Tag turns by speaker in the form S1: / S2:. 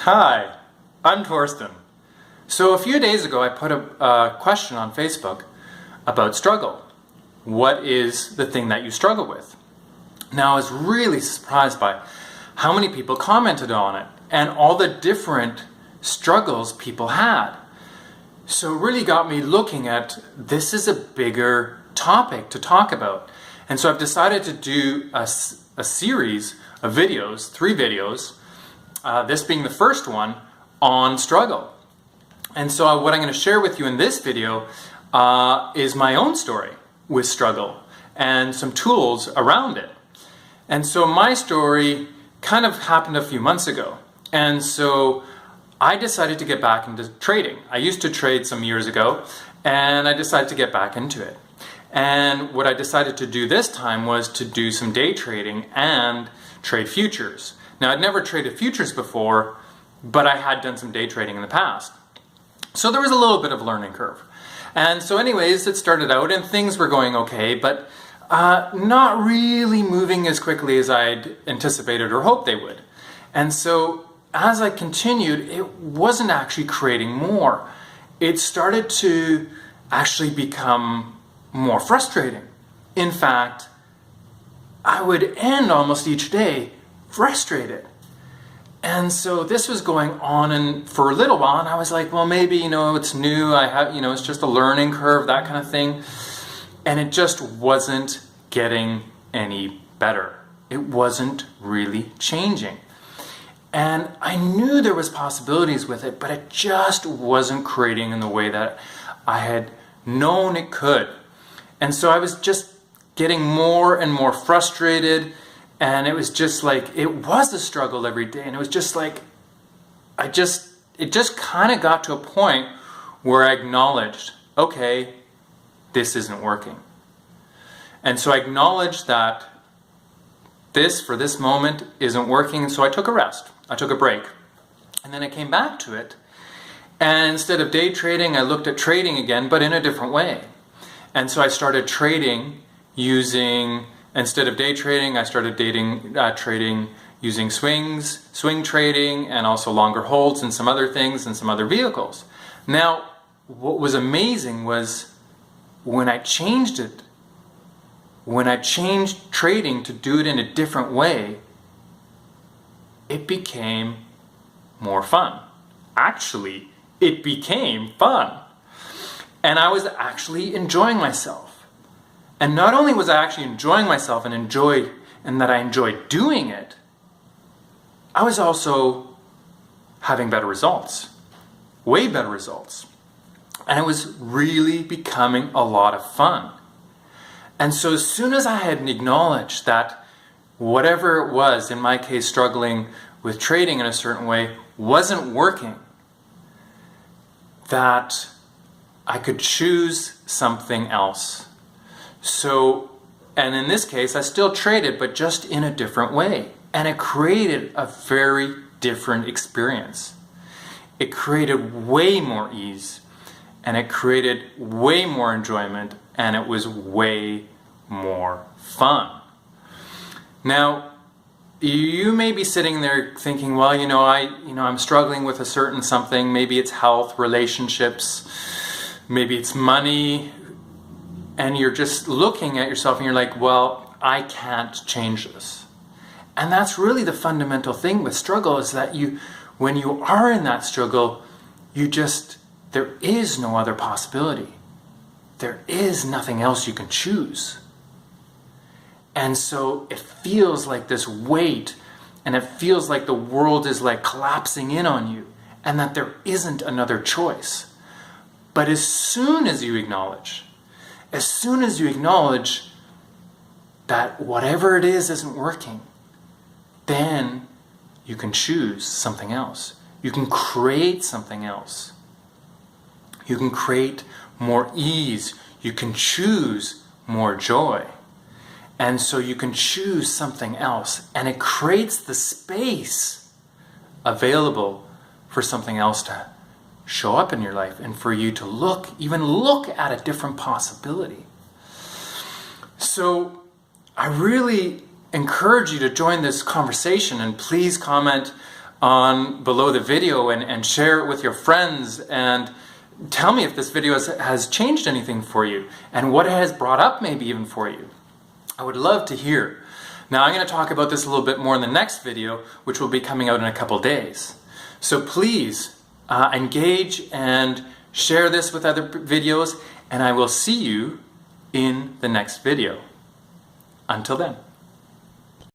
S1: Hi, I'm Torsten. So a few days ago I put a question on Facebook about struggle. What is the thing that you struggle with? Now I was really surprised by how many people commented on it and all the different struggles people had. So it really got me looking at this is a bigger topic to talk about. And so I've decided to do a series of videos, 3 videos, this being the first one, on struggle. And so what I'm going to share with you in this video is my own story with struggle and some tools around it. And so my story kind of happened a few months ago. And so I decided to get back into trading. I used to trade some years ago, and I decided to get back into it. And what I decided to do this time was to do some day trading and trade futures. Now, I'd never traded futures before, but I had done some day trading in the past. So there was a little bit of a learning curve. And so anyways, it started out and things were going okay, but not really moving as quickly as I'd anticipated or hoped they would. And so as I continued, it wasn't actually creating more. It started to actually become more frustrating. In fact, I would end almost each day frustrated. And so this was going on and for a little while, and I was like, well, maybe, it's new, it's just a learning curve, that kind of thing. And it just wasn't getting any better. It wasn't really changing. And I knew there was possibilities with it, but it just wasn't creating in the way that I had known it could. And so I was just getting more and more frustrated, and it was just like, it was a struggle every day, and it was just like, it just kind of got to a point where I acknowledged, okay, this isn't working. And so I acknowledged that this, for this moment, isn't working, and so I took a rest. I took a break. And then I came back to it, and instead of day trading, I looked at trading again, but in a different way. And so I started trading using, instead of day trading, I started trading using swing trading, and also longer holds and some other things and some other vehicles. Now, what was amazing was when I changed it, when I changed trading to do it in a different way, it became more fun. Actually, it became fun. And I was actually enjoying myself. And not only was I actually enjoying myself and that I enjoyed doing it, I was also having better results. Way better results. And it was really becoming a lot of fun. And so as soon as I had acknowledged that whatever it was, in my case struggling with trading in a certain way, wasn't working, that I could choose something else. So, and in this case, I still traded, but just in a different way. And it created a very different experience. It created way more ease, and it created way more enjoyment, and it was way more fun. Now, you may be sitting there thinking, well, I'm struggling with a certain something. Maybe it's health, relationships, maybe it's money, and you're just looking at yourself and you're like, well, I can't change this. And that's really the fundamental thing with struggle, is that when you are in that struggle, there is no other possibility. There is nothing else you can choose. And so it feels like this weight, and it feels like the world is like collapsing in on you, and that there isn't another choice. But as soon as you acknowledge that whatever it is isn't working, then you can choose something else. You can create something else. You can create more ease. You can choose more joy. And so you can choose something else, and it creates the space available for something else to show up in your life, and for you to look at a different possibility. So I really encourage you to join this conversation, and please comment on below the video and share it with your friends, and tell me if this video has changed anything for you and what it has brought up maybe even for you. I would love to hear. Now I'm going to talk about this a little bit more in the next video, which will be coming out in a couple days. So please engage and share this with other videos, and I will see you in the next video. Until then.